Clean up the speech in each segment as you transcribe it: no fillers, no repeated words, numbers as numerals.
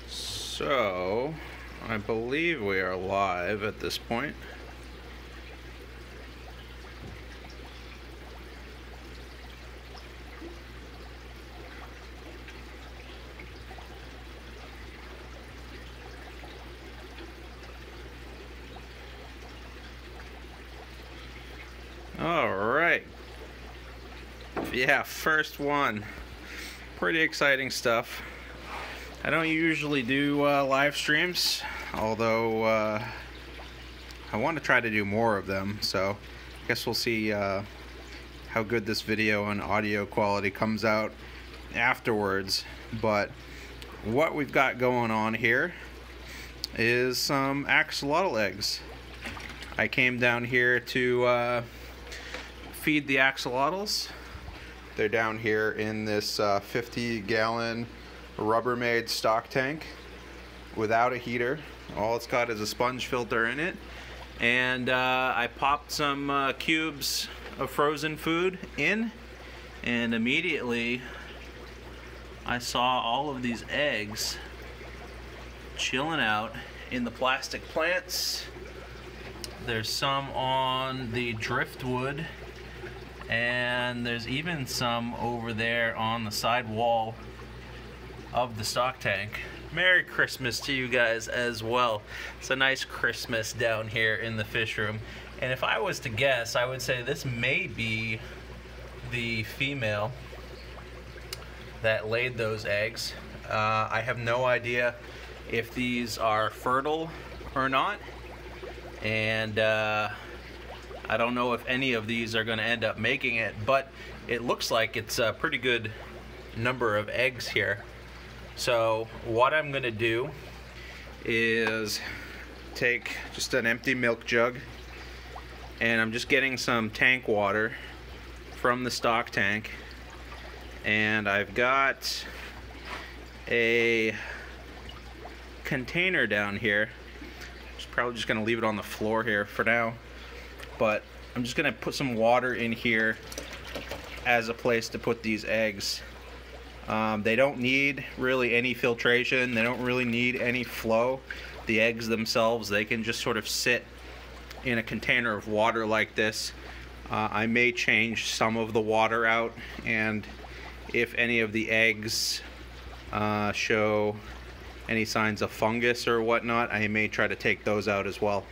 So, I believe we are live at this point. All right. Yeah, first one. Pretty exciting stuff. I don't usually do live streams, although I want to try to do more of them, so I guess we'll see how good this video and audio quality comes out afterwards. But what we've got going on here is some axolotl eggs. I came down here to feed the axolotls. They're down here in this 50-gallon Rubbermaid stock tank without a heater. All it's got is a sponge filter in it, and I popped some cubes of frozen food in, and immediately I saw all of these eggs chilling out in the plastic plants. There's some on the driftwood, and there's even some over there on the side wall of the stock tank. Merry Christmas to you guys as well. It's a nice Christmas down here in the fish room. And if I was to guess, I would say this may be the female that laid those eggs. I have no idea if these are fertile or not, and I don't know if any of these are going to end up making it, but it looks like it's a pretty good number of eggs here. So what I'm going to do is take just an empty milk jug, and I'm just getting some tank water from the stock tank, and I've got a container down here. Probably just gonna leave it on the floor here for now, but I'm just gonna put some water in here as a place to put these eggs. They don't need really any filtration, they don't really need any flow. The eggs themselves, they can just sort of sit in a container of water like this. I may change some of the water out, and if any of the eggs show any signs of fungus or whatnot, I may try to take those out as well.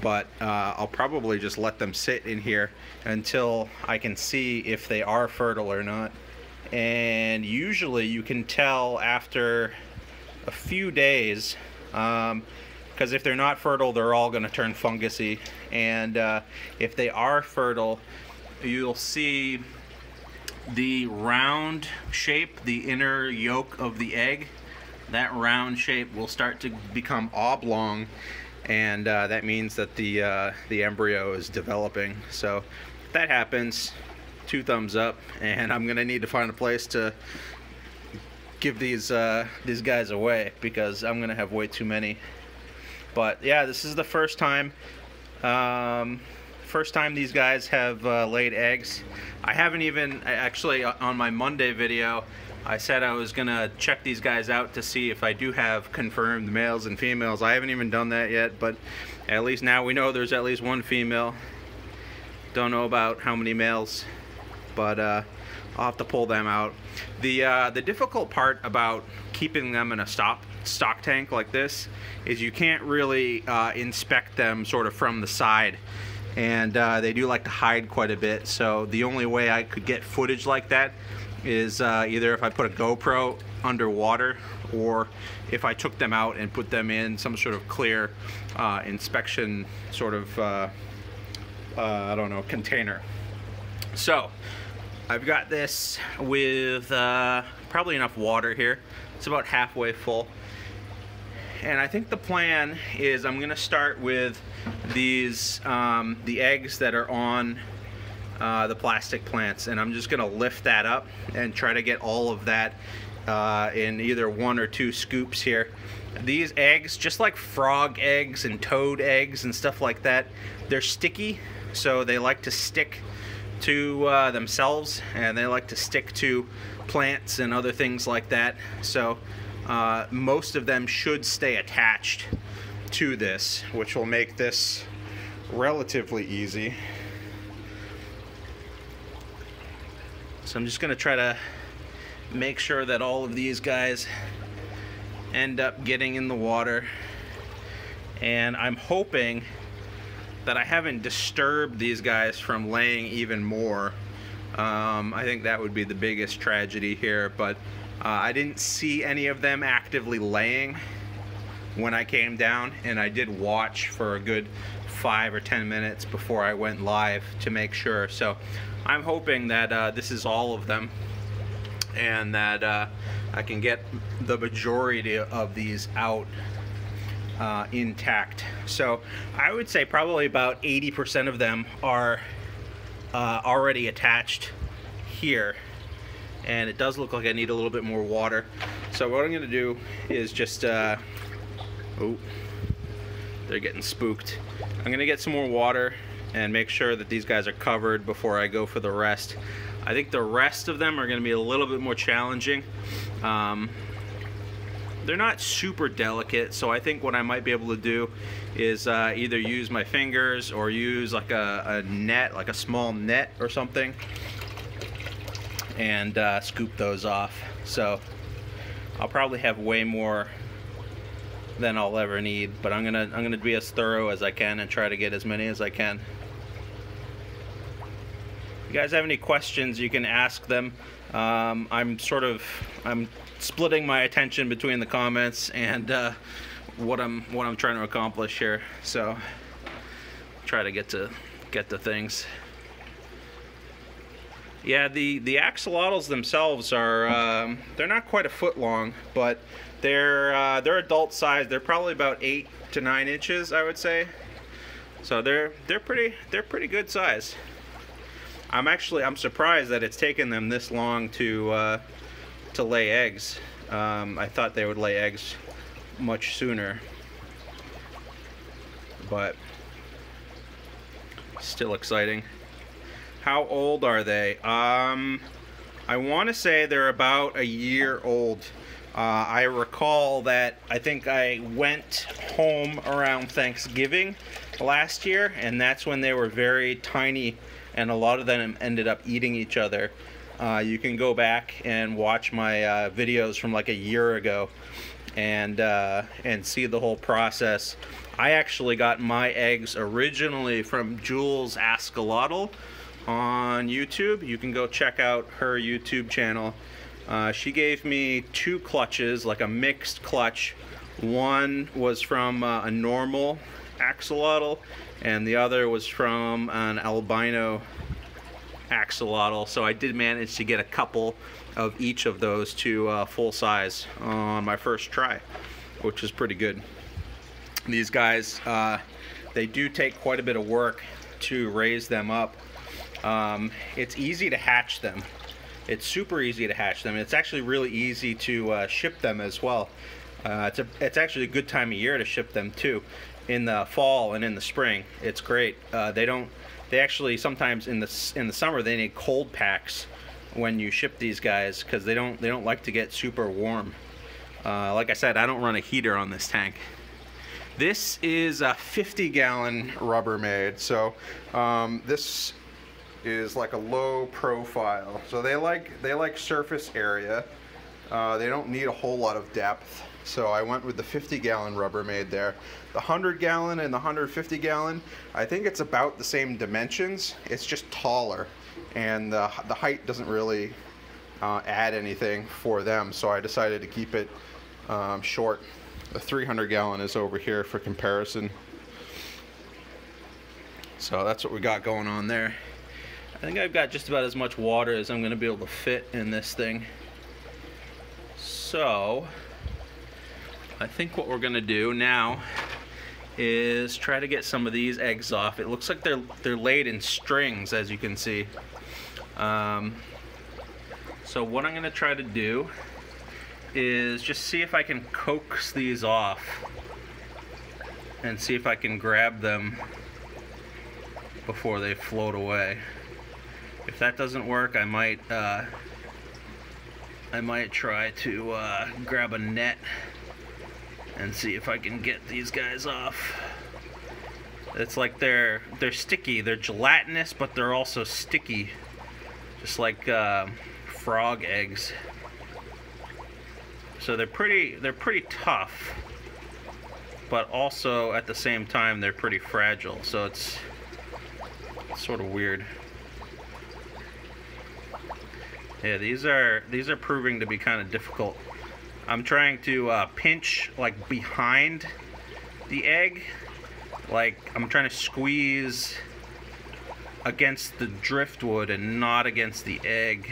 But I'll probably just let them sit in here until I can see if they are fertile or not. And usually you can tell after a few days, because if they're not fertile, they're all going to turn fungusy. And if they are fertile, you'll see the round shape, the inner yolk of the egg. That round shape will start to become oblong, and that means that the embryo is developing. So if that happens, 2 thumbs up, and I'm gonna need to find a place to give these guys away, because I'm gonna have way too many. But yeah, this is the first time these guys have laid eggs. I haven't even, actually on my Monday video, I said I was gonna check these guys out to see if I do have confirmed males and females. I haven't even done that yet, but at least now we know there's at least one female. Don't know about how many males, but I'll have to pull them out. The difficult part about keeping them in a stock tank like this is you can't really inspect them sort of from the side, and they do like to hide quite a bit. So the only way I could get footage like that is either if I put a GoPro underwater, or if I took them out and put them in some sort of clear inspection sort of I don't know, container. So I've got this with probably enough water here. It's about halfway full, and I think the plan is I'm gonna start with these the eggs that are on the plastic plants, and I'm just gonna lift that up and try to get all of that in either 1 or 2 scoops here. These eggs, just like frog eggs and toad eggs and stuff like that, they're sticky, so they like to stick to themselves, and they like to stick to plants and other things like that. So most of them should stay attached to this, which will make this relatively easy. So I'm just going to try to make sure that all of these guys end up getting in the water, and I'm hoping that I haven't disturbed these guys from laying even more. I think that would be the biggest tragedy here, but I didn't see any of them actively laying when I came down, and I did watch for a good 5 or 10 minutes before I went live to make sure. So I'm hoping that this is all of them, and that I can get the majority of these out intact. So I would say probably about 80% of them are already attached here, and it does look like I need a little bit more water. So what I'm going to do is just oh, they're getting spooked. I'm going to get some more water and make sure that these guys are covered before I go for the rest. I think the rest of them are going to be a little bit more challenging. They're not super delicate, so I think what I might be able to do is either use my fingers or use like a net, like a small net or something, and scoop those off. So I'll probably have way more than I'll ever need, but I'm gonna be as thorough as I can and try to get as many as I can. If you guys have any questions, you can ask them. I'm splitting my attention between the comments and what I'm trying to accomplish here. So try to get to things. Yeah, the axolotls themselves are they're not quite a foot long, but they're adult size. They're probably about 8 to 9 inches, I would say. So they're pretty good size. I'm surprised that it's taken them this long to lay eggs. I thought they would lay eggs much sooner, but still exciting. How old are they? I want to say they're about a year old. I recall that I think I went home around Thanksgiving last year, and that's when they were very tiny, and a lot of them ended up eating each other. You can go back and watch my videos from like a year ago and see the whole process. I actually got my eggs originally from Jules Axolotl on YouTube. You can go check out her YouTube channel. She gave me 2 clutches, like a mixed clutch. One was from a normal axolotl, and the other was from an albino axolotl. So I did manage to get a couple of each of those to full size on my first try, which is pretty good. These guys, they do take quite a bit of work to raise them up. It's easy to hatch them. It's super easy to hatch them. It's actually really easy to ship them as well. It's actually a good time of year to ship them too. In the fall and in the spring, it's great. They actually sometimes in the summer they need cold packs when you ship these guys, because they don't like to get super warm. Like I said, I don't run a heater on this tank. This is a 50-gallon Rubbermaid, so this is like a low profile. So they like surface area. They don't need a whole lot of depth. So I went with the 50-gallon Rubbermaid there. The 100-gallon and the 150-gallon, I think it's about the same dimensions. It's just taller, and the height doesn't really add anything for them. So I decided to keep it short. The 300-gallon is over here for comparison. So that's what we got going on there. I think I've got just about as much water as I'm going to be able to fit in this thing. So I think what we're going to do now is try to get some of these eggs off. It looks like they're laid in strings, as you can see. So what I'm going to try to do is just see if I can coax these off and see if I can grab them before they float away. If that doesn't work, I might try to grab a net and see if I can get these guys off. It's like they're sticky. They're gelatinous, but they're also sticky, just like frog eggs. So they're pretty tough, but also at the same time they're pretty fragile. So it's sort of weird. Yeah, these are proving to be kind of difficult. I'm trying to pinch like behind the egg, like I'm trying to squeeze against the driftwood and not against the egg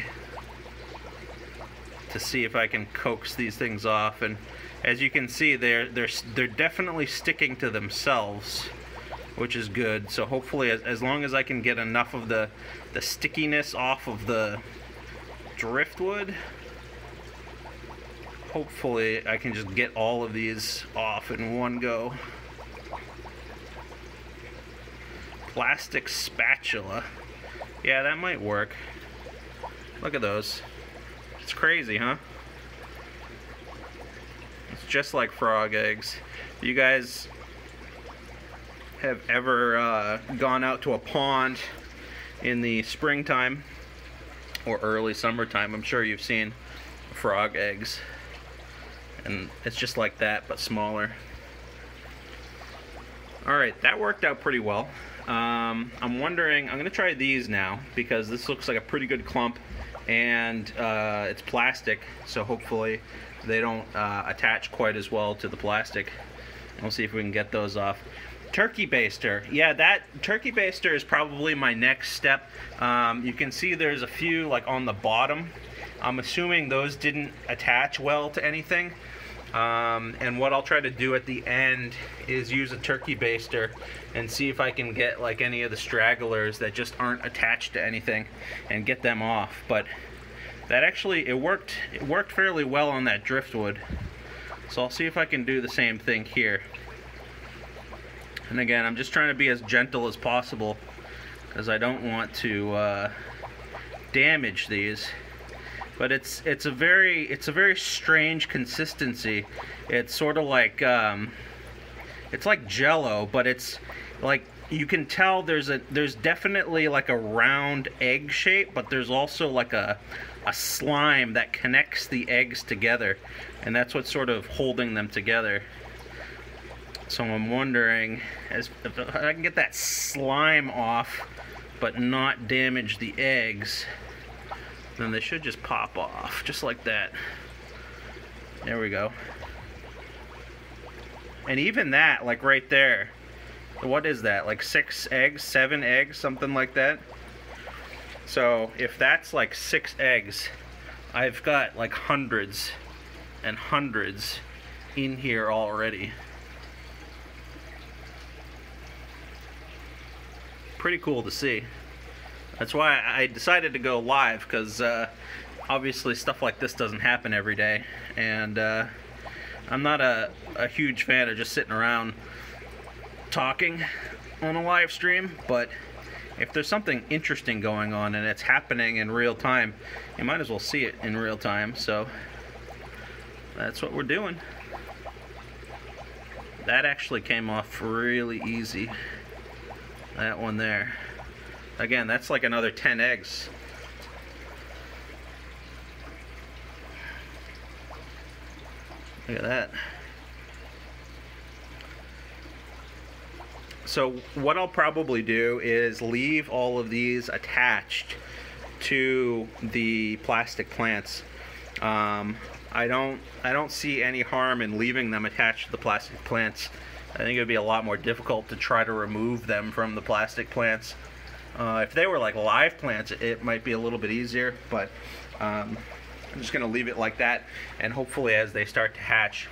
to see if I can coax these things off. And as you can see, they're definitely sticking to themselves, which is good. So hopefully, as long as I can get enough of the stickiness off of the driftwood, hopefully I can just get all of these off in one go. Plastic spatula. Yeah, that might work. Look at those. It's crazy, huh? It's just like frog eggs. You guys have ever gone out to a pond in the springtime or early summertime? I'm sure you've seen frog eggs. And it's just like that, but smaller. Alright, that worked out pretty well. I'm wondering, I'm going to try these now, because this looks like a pretty good clump, and it's plastic, so hopefully they don't attach quite as well to the plastic. We'll see if we can get those off. Turkey baster. Yeah, that turkey baster is probably my next step. You can see there's a few like on the bottom. I'm assuming those didn't attach well to anything. And what I'll try to do at the end is use a turkey baster and see if I can get like any of the stragglers that just aren't attached to anything and get them off. But that actually, it worked fairly well on that driftwood. So I'll see if I can do the same thing here. And again, I'm just trying to be as gentle as possible because I don't want to damage these. But it's a very strange consistency. It's sort of like it's like Jello, but it's like you can tell there's definitely like a round egg shape, but there's also like a slime that connects the eggs together, and that's what's sort of holding them together. So I'm wondering if I can get that slime off, but not damage the eggs. Then they should just pop off, just like that. There we go. And even that, like right there, what is that, like 6 eggs, 7 eggs, something like that? So if that's like 6 eggs, I've got like hundreds and hundreds in here already. Pretty cool to see. That's why I decided to go live, because obviously stuff like this doesn't happen every day, and I'm not a huge fan of just sitting around talking on a live stream, but if there's something interesting going on and it's happening in real time, you might as well see it in real time. So that's what we're doing. That actually came off really easy, that one there. Again, that's like another 10 eggs. Look at that. So what I'll probably do is leave all of these attached to the plastic plants. I don't see any harm in leaving them attached to the plastic plants. I think it would be a lot more difficult to try to remove them from the plastic plants. If they were like live plants, it might be a little bit easier, but I'm just going to leave it like that, and hopefully as they start to hatch,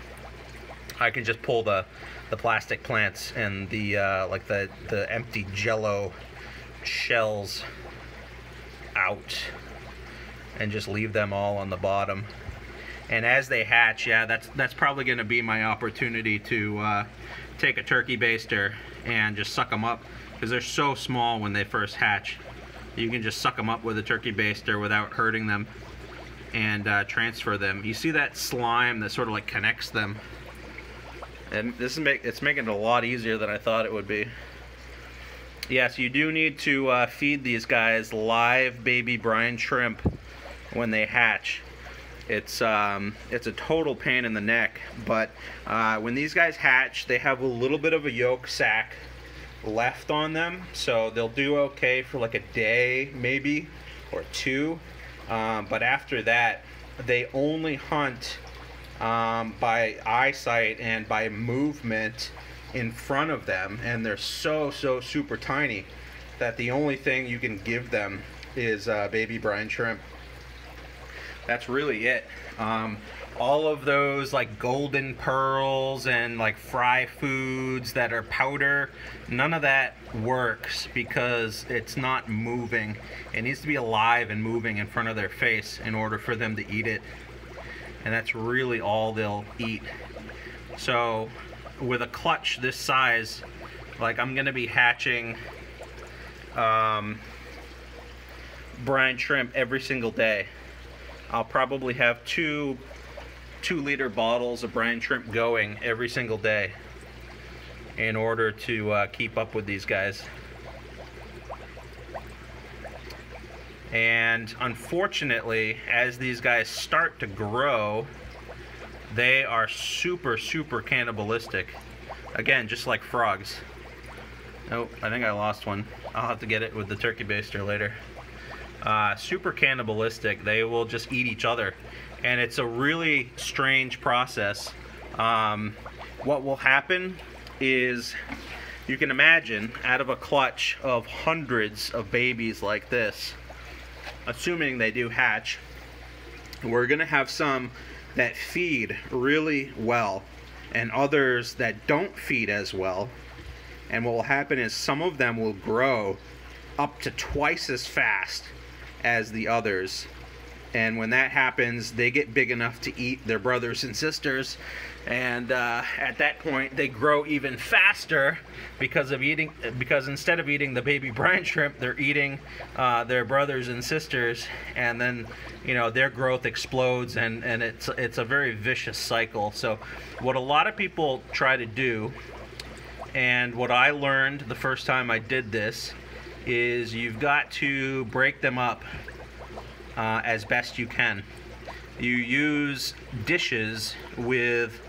I can just pull the plastic plants and the like the empty Jello shells out and just leave them all on the bottom. And as they hatch, yeah, that's probably going to be my opportunity to take a turkey baster and just suck them up, because they're so small when they first hatch. You can just suck them up with a turkey baster without hurting them and transfer them. You see that slime that sort of like connects them, and this is it's making it a lot easier than I thought it would be. Yes, you do need to feed these guys live baby brine shrimp when they hatch. It's a total pain in the neck, but when these guys hatch, they have a little bit of a yolk sac left on them, so they'll do okay for like a day maybe or two, but after that they only hunt by eyesight and by movement in front of them, and they're so super tiny that the only thing you can give them is baby brine shrimp. That's really it. All of those like golden pearls and like fry foods that are powder, none of that works because it's not moving. It needs to be alive and moving in front of their face in order for them to eat it, and that's really all they'll eat. So with a clutch this size, like I'm gonna be hatching brine shrimp every single day. I'll probably have two 2-liter bottles of brine shrimp going every single day in order to keep up with these guys. And unfortunately, as these guys start to grow, they are super cannibalistic. Again, just like frogs. Oh, I think I lost one. I'll have to get it with the turkey baster later. Super cannibalistic. They will just eat each other, and it's a really strange process. What will happen is, you can imagine, out of a clutch of hundreds of babies like this, assuming they do hatch, we're gonna have some that feed really well and others that don't feed as well. And what will happen is some of them will grow up to twice as fast as the others, and when that happens, they get big enough to eat their brothers and sisters, and at that point they grow even faster because instead of eating the baby brine shrimp, they're eating their brothers and sisters, and then, you know, their growth explodes, and it's a very vicious cycle. So what a lot of people try to do, and what I learned the first time I did this, is you've got to break them up as best you can. You use dishes with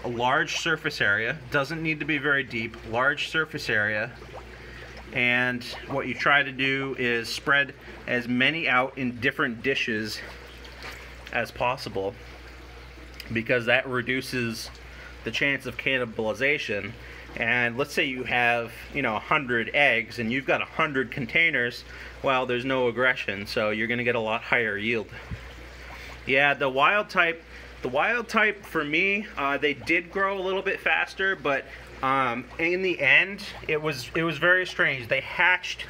a large surface area, doesn't need to be very deep, large surface area, and what you try to do is spread as many out in different dishes as possible, because that reduces the chance of cannibalization. And let's say you have, you know, 100 eggs and you've got 100 containers. Well, there's no aggression, so you're going to get a lot higher yield. Yeah, the wild type for me, they did grow a little bit faster, but in the end, it was very strange. They hatched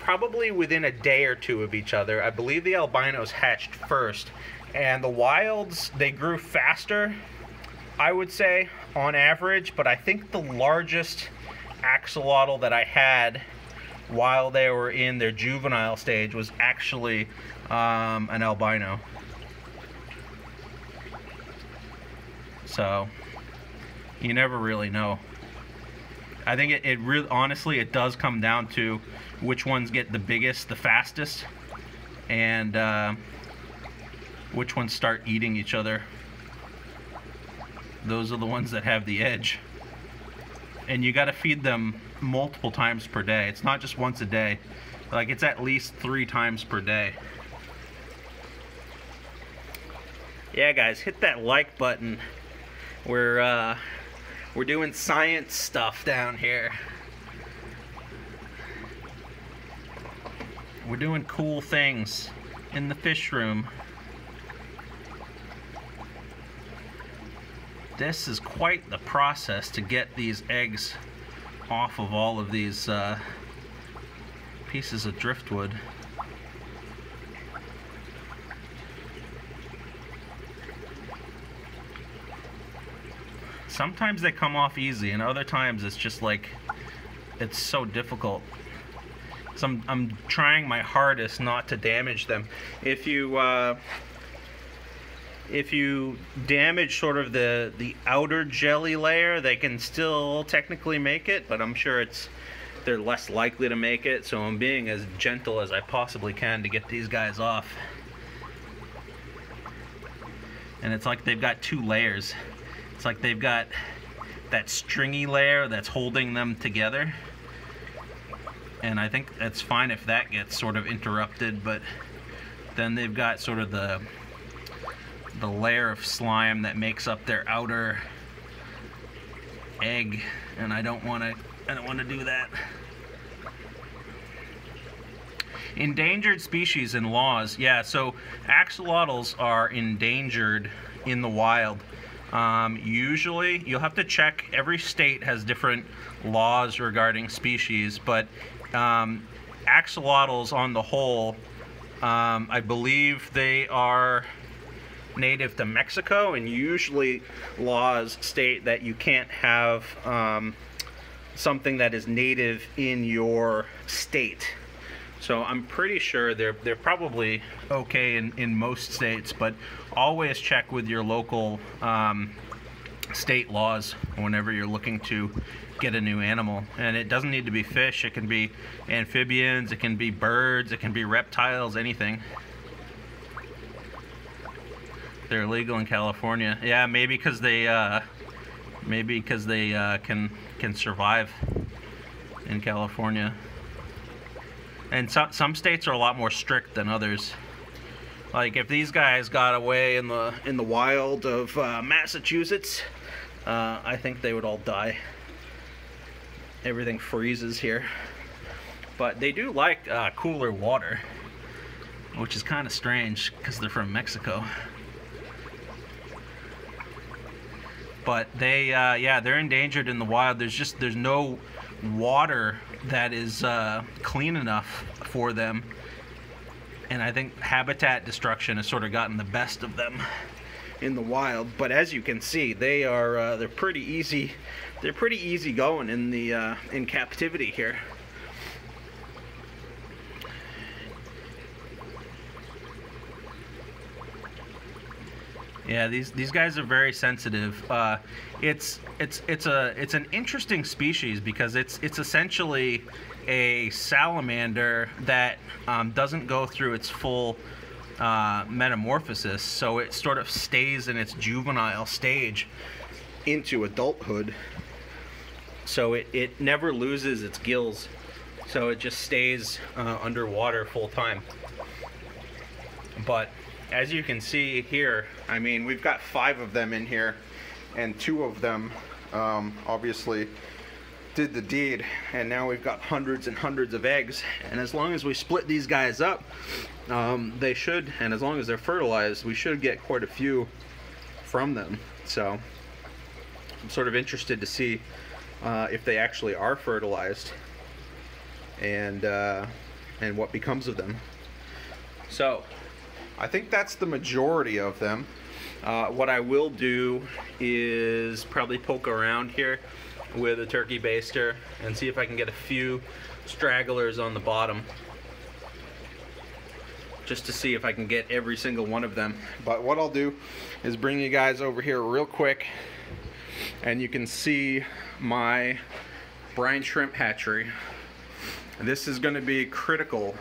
probably within a day or two of each other. I believe the albinos hatched first, and the wilds, they grew faster, I would say, on average, but I think the largest axolotl that I had while they were in their juvenile stage was actually an albino. So you never really know. I think it really, honestly, it does come down to which ones get the biggest the fastest, and which ones start eating each other. Those are the ones that have the edge. And you got to feed them multiple times per day. It's not just once a day. Like, it's at least 3 times per day. Yeah, guys, hit that like button. We're doing science stuff down here. We're doing cool things in the fish room. This is quite the process to get these eggs off of all of these pieces of driftwood. Sometimes they come off easy, and other times it's just like, it's so difficult. So I'm trying my hardest not to damage them. If you damage sort of the outer jelly layer, they can still technically make it, but I'm sure they're less likely to make it, so I'm being as gentle as I possibly can to get these guys off. And it's like they've got two layers. It's like they've got that stringy layer that's holding them together. And I think that's fine if that gets sort of interrupted, but then they've got sort of the layer of slime that makes up their outer egg, and I don't want to do that. Endangered species and laws. Yeah, so axolotls are endangered in the wild. Usually, you'll have to check. Every state has different laws regarding species, but axolotls on the whole, I believe they are native to Mexico, and usually laws state that you can't have something that is native in your state. So I'm pretty sure they're probably okay in most states, but always check with your local state laws whenever you're looking to get a new animal. And it doesn't need to be fish, it can be amphibians, it can be birds, it can be reptiles, anything. They're illegal in California. Yeah, maybe because they can survive in California. And some states are a lot more strict than others. Like if these guys got away in the wild of Massachusetts, I think they would all die. Everything freezes here. But they do like cooler water, which is kind of strange because they're from Mexico. But yeah, they're endangered in the wild. There's no water that is clean enough for them, and I think habitat destruction has sort of gotten the best of them in the wild. But as you can see, they're pretty easy. They're pretty easy going in the in captivity here. Yeah, these guys are very sensitive. It's an interesting species because it's essentially a salamander that doesn't go through its full metamorphosis, so it sort of stays in its juvenile stage into adulthood. So it never loses its gills, so it just stays underwater full time. But as you can see here, I mean, we've got 5 of them in here, and 2 of them obviously did the deed, and now we've got hundreds and hundreds of eggs. And as long as we split these guys up, they should, and as long as they're fertilized, we should get quite a few from them. So I'm sort of interested to see if they actually are fertilized and what becomes of them. So I think that's the majority of them. What I will do is probably poke around here with a turkey baster and see if I can get a few stragglers on the bottom, just to see if I can get every single one of them. But what I'll do is bring you guys over here real quick, and you can see my brine shrimp hatchery. This is going to be critical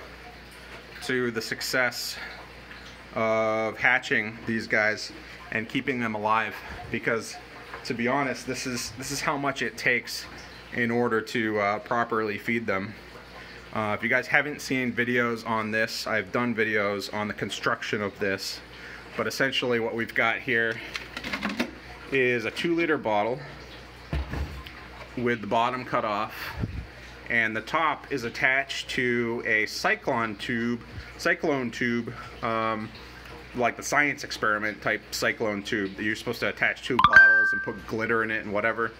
to the success of hatching these guys and keeping them alive, because to be honest, this is how much it takes in order to properly feed them. If you guys haven't seen videos on this, I've done videos on the construction of this, but essentially what we've got here is a 2-liter bottle with the bottom cut off, and the top is attached to a cyclone tube, like the science experiment type cyclone tube that you're supposed to attach 2 bottles and put glitter in it and whatever.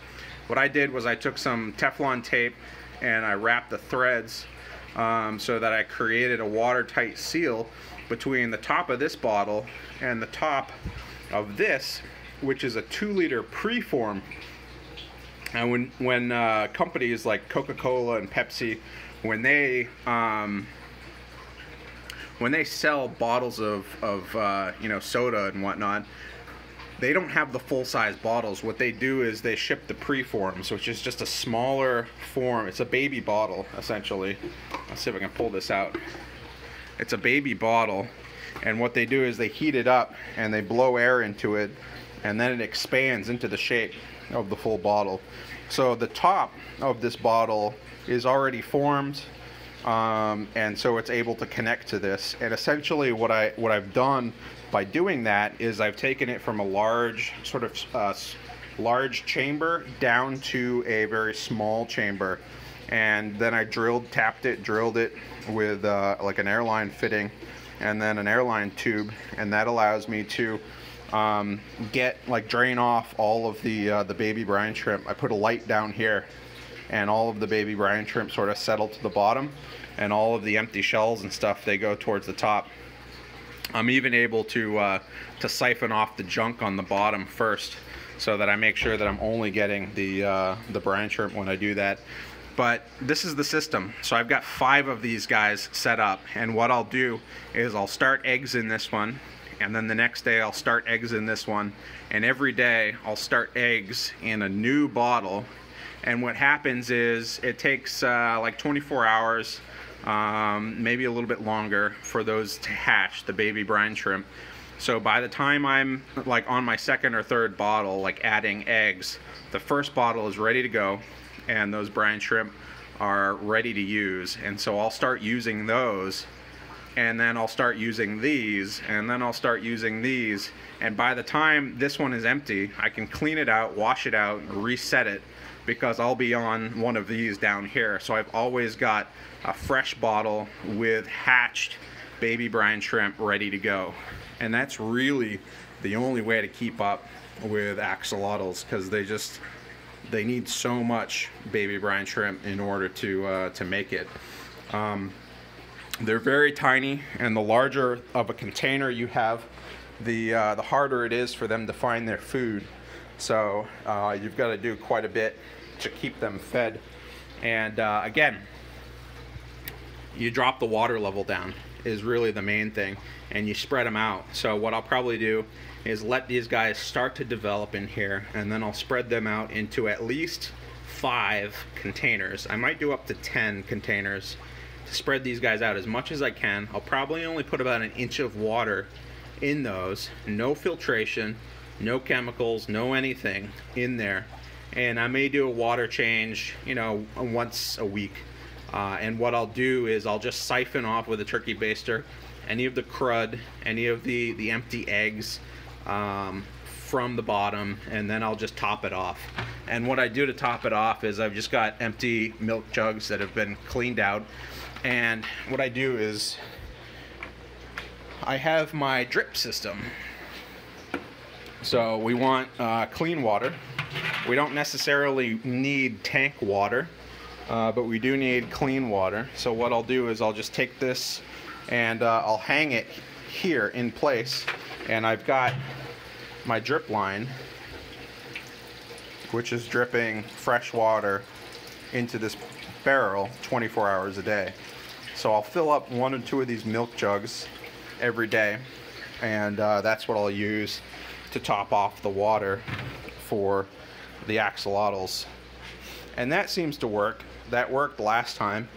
What I did was I took some Teflon tape and I wrapped the threads so that I created a watertight seal between the top of this bottle and the top of this, which is a 2-liter preform. And when companies like Coca-Cola and Pepsi when they sell bottles of you know, soda and whatnot, they don't have the full-size bottles. What they do is they ship the preforms, which is just a smaller form. It's a baby bottle, essentially. Let's see if I can pull this out. It's a baby bottle, and what they do is they heat it up and they blow air into it, and then it expands into the shape of the full bottle. So the top of this bottle is already formed, and so it's able to connect to this. And essentially what I've done by doing that is I've taken it from a large sort of large chamber down to a very small chamber, and then I drilled it with like an airline fitting and then an airline tube, and that allows me to drain off all of the baby brine shrimp. I put a light down here, and all of the baby brine shrimp sort of settle to the bottom, and all of the empty shells and stuff, they go towards the top. I'm even able to siphon off the junk on the bottom first, so that I make sure that I'm only getting the brine shrimp when I do that. But this is the system. So I've got 5 of these guys set up, and what I'll do is I'll start eggs in this one, and then the next day I'll start eggs in this one, and every day I'll start eggs in a new bottle. And what happens is it takes like 24 hours, maybe a little bit longer, for those to hatch, the baby brine shrimp. So by the time I'm like on my 2nd or 3rd bottle, like adding eggs, the first bottle is ready to go, and those brine shrimp are ready to use. And so I'll start using those, and then I'll start using these, and then I'll start using these, and by the time this one is empty, I can clean it out, wash it out, reset it, because I'll be on one of these down here. So I've always got a fresh bottle with hatched baby brine shrimp ready to go. And that's really the only way to keep up with axolotls, because they need so much baby brine shrimp in order to make it. They're very tiny, and the larger of a container you have, the harder it is for them to find their food. So you've got to do quite a bit to keep them fed. And again, you drop the water level down is really the main thing, and you spread them out. So what I'll probably do is let these guys start to develop in here, and then I'll spread them out into at least 5 containers. I might do up to 10 containers to spread these guys out as much as I can. I'll probably only put about 1 inch of water in those, no filtration, no chemicals, no anything in there. And I may do a water change, you know, once a week. And what I'll do is I'll just siphon off with a turkey baster any of the crud, any of the empty eggs from the bottom, and then I'll just top it off. And what I do to top it off is I've just got empty milk jugs that have been cleaned out, and what I do is I have my drip system. So we want clean water. We don't necessarily need tank water, but we do need clean water. So what I'll do is I'll just take this and I'll hang it here in place, and I've got my drip line, which is dripping fresh water into this barrel 24 hours a day. So I'll fill up 1 or 2 of these milk jugs every day, and that's what I'll use to top off the water for the axolotls. And that seems to work. That worked last time.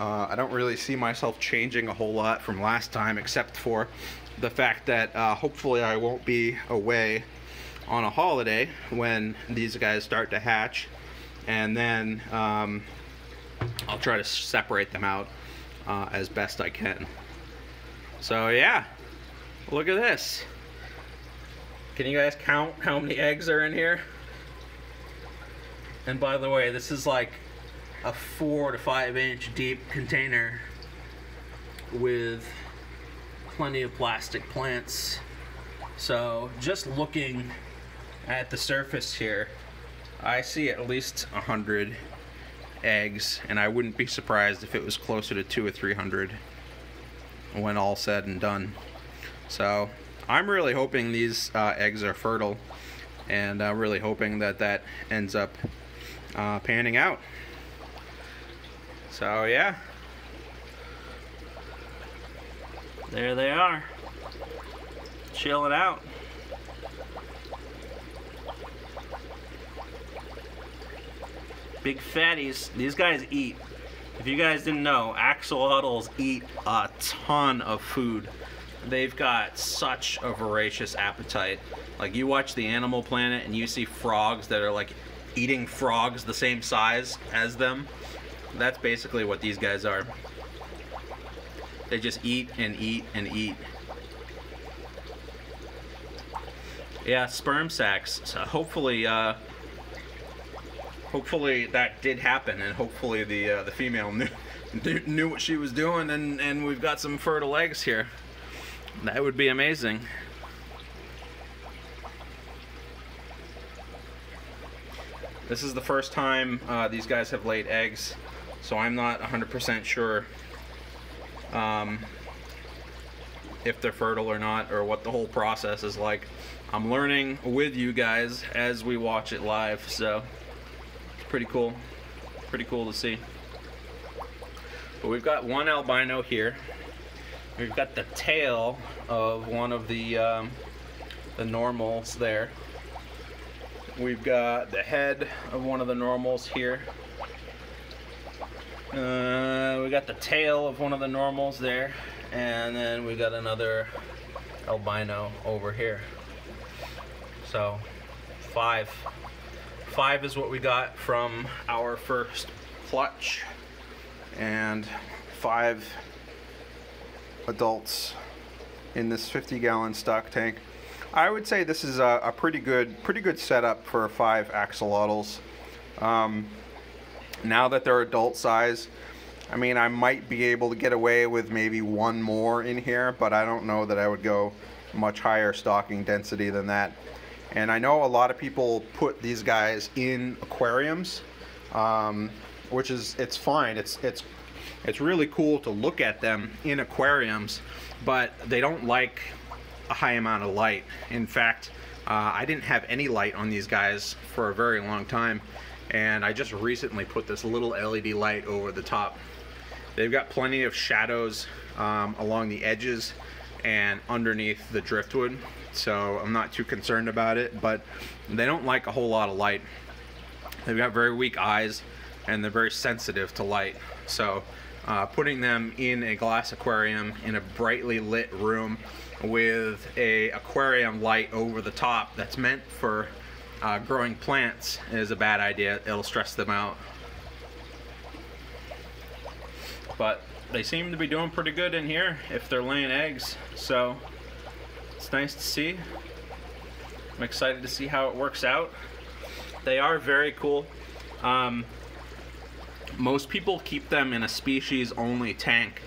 I don't really see myself changing a whole lot from last time, except for the fact that hopefully I won't be away on a holiday when these guys start to hatch, and then I'll try to separate them out as best I can. So yeah, look at this. Can you guys count how many eggs are in here? And by the way, this is like a 4 to 5 inch deep container with plenty of plastic plants. So just looking at the surface here, I see at least 100 eggs, and I wouldn't be surprised if it was closer to 200 or 300 when all said and done. So I'm really hoping these eggs are fertile, and I'm really hoping that ends up panning out. So yeah, There they are, chilling out. Big fatties. These guys eat. If you guys didn't know, axolotls eat a ton of food. They've got such a voracious appetite. Like, you watch the Animal Planet and you see frogs that are like eating frogs the same size as them. That's basically what these guys are. They just eat and eat and eat. Yeah, sperm sacs. So hopefully that did happen, and hopefully the female knew what she was doing, and we've got some fertile eggs here. That would be amazing. This is the first time these guys have laid eggs, so I'm not 100% sure if they're fertile or not, or what the whole process is like. I'm learning with you guys as we watch it live, so it's pretty cool to see. But we've got one albino here. We've got the tail of one of the normals there. We've got the head of one of the normals here. We got the tail of one of the normals there, and then we got another albino over here. So 5 is what we got from our first clutch, and 5 adults in this 50-gallon stock tank. I would say this is a pretty good setup for 5 axolotls. Now that they're adult size, I mean, I might be able to get away with maybe one more in here, but I don't know that I would go much higher stocking density than that. And I know a lot of people put these guys in aquariums, which is, it's fine. It's really cool to look at them in aquariums, but they don't like a high amount of light. In fact, I didn't have any light on these guys for a very long time, and I just recently put this little LED light over the top. They've got plenty of shadows along the edges and underneath the driftwood, so I'm not too concerned about it, but they don't like a whole lot of light. They've got very weak eyes, and they're very sensitive to light. So putting them in a glass aquarium in a brightly lit room with a aquarium light over the top that's meant for growing plants is a bad idea. It'll stress them out. But they seem to be doing pretty good in here if they're laying eggs, so it's nice to see. I'm excited to see how it works out. They are very cool. Most people keep them in a species only tank,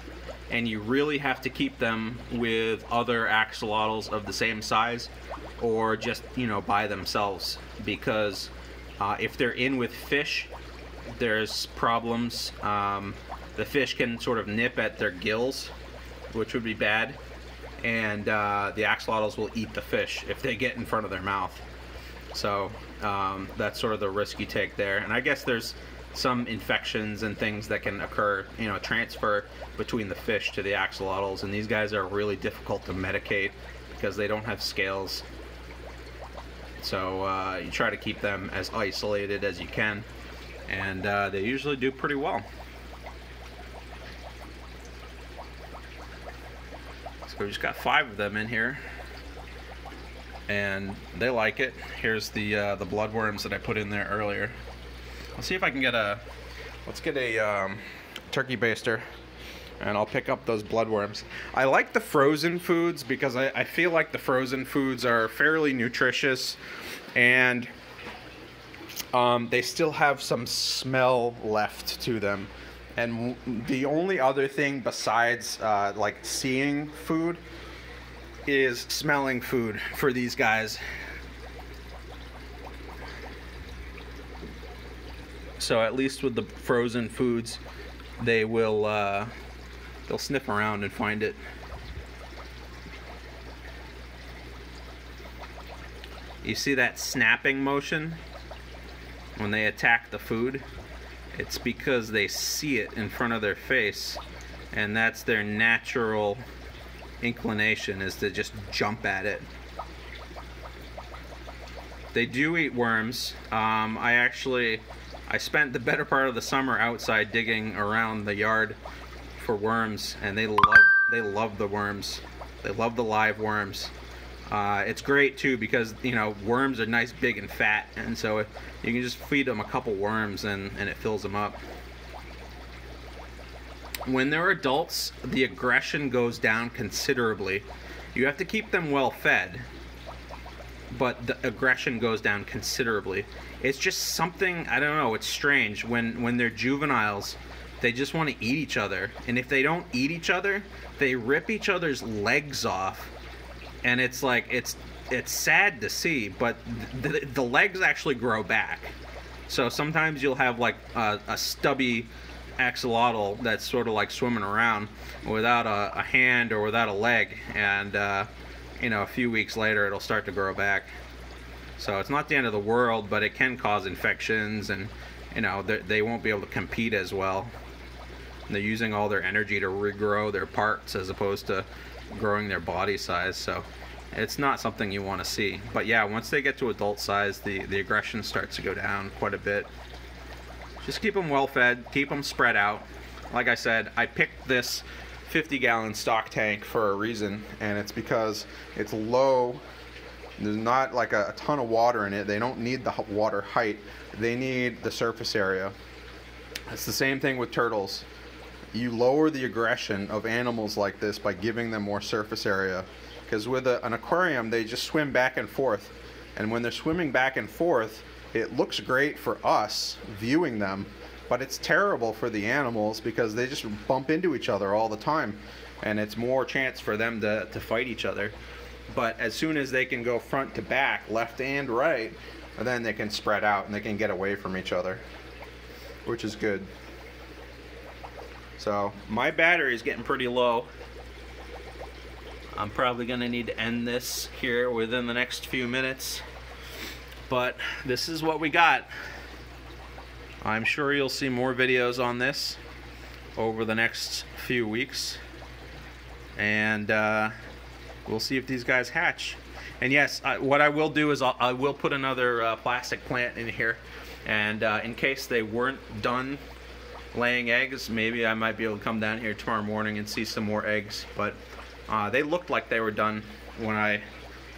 and you really have to keep them with other axolotls of the same size, or just, you know, by themselves, because if they're in with fish, there's problems. The fish can sort of nip at their gills, which would be bad, and the axolotls will eat the fish if they get in front of their mouth. So that's sort of the risk you take there. And I guess there's some infections and things that can occur, you know, transfer between the fish to the axolotls, and these guys are really difficult to medicate because they don't have scales. So you try to keep them as isolated as you can, and they usually do pretty well. So we just got 5 of them in here, and they like it. Here's the bloodworms that I put in there earlier. Let's see if I can get let's get a turkey baster, and I'll pick up those bloodworms. I like the frozen foods because I feel like the frozen foods are fairly nutritious, and they still have some smell left to them. And the only other thing besides like seeing food is smelling food for these guys. So at least with the frozen foods, they will they'll sniff around and find it. You see that snapping motion when they attack the food? It's because they see it in front of their face, and that's their natural inclination is to just jump at it. They do eat worms. I spent the better part of the summer outside digging around the yard for worms, and they love the worms. They love the live worms. It's great too because, you know, worms are nice, big, and fat, and so you can just feed them a couple worms and it fills them up. When they're adults, the aggression goes down considerably. You have to keep them well fed, but the aggression goes down considerably. It's just something, I don't know, it's strange. When they're juveniles, they just want to eat each other, and if they don't eat each other, they rip each other's legs off, and it's like, it's sad to see, but the legs actually grow back. So sometimes you'll have like a stubby axolotl that's sort of like swimming around without a hand or without a leg, and you know, a few weeks later it'll start to grow back. So it's not the end of the world, but it can cause infections, and you know, they won't be able to compete as well. They're using all their energy to regrow their parts as opposed to growing their body size, so it's not something you want to see. But yeah, once they get to adult size, the aggression starts to go down quite a bit. Just keep them well fed, keep them spread out. Like I said, I picked this 50-gallon stock tank for a reason, and it's because it's low. There's not like a ton of water in it. They don't need the water height. They need the surface area. It's the same thing with turtles. You lower the aggression of animals like this by giving them more surface area. Because with an aquarium, they just swim back and forth. And when they're swimming back and forth, it looks great for us viewing them, but it's terrible for the animals because they just bump into each other all the time, and it's more chance for them to fight each other. But as soon as they can go front to back, left and right, then they can spread out and they can get away from each other, which is good. So my battery is getting pretty low. I'm probably gonna need to end this here within the next few minutes. But this is what we got. I'm sure you'll see more videos on this over the next few weeks, and we'll see if these guys hatch. And yes, what I will do is I will put another plastic plant in here, and in case they weren't done laying eggs, maybe I might be able to come down here tomorrow morning and see some more eggs. But they looked like they were done when I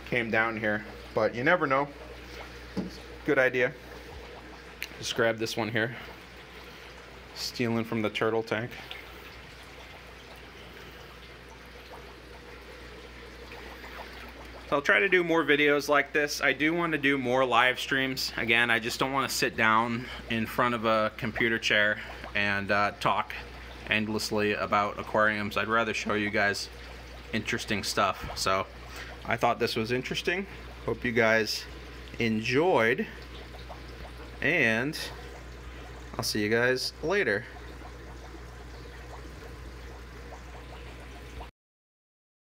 came down here, but you never know. Good idea. Just grab this one here. Stealing from the turtle tank. So I'll try to do more videos like this. I do want to do more live streams. Again, I just don't want to sit down in front of a computer chair and talk endlessly about aquariums. I'd rather show you guys interesting stuff. So I thought this was interesting. Hope you guys enjoyed, and I'll see you guys later.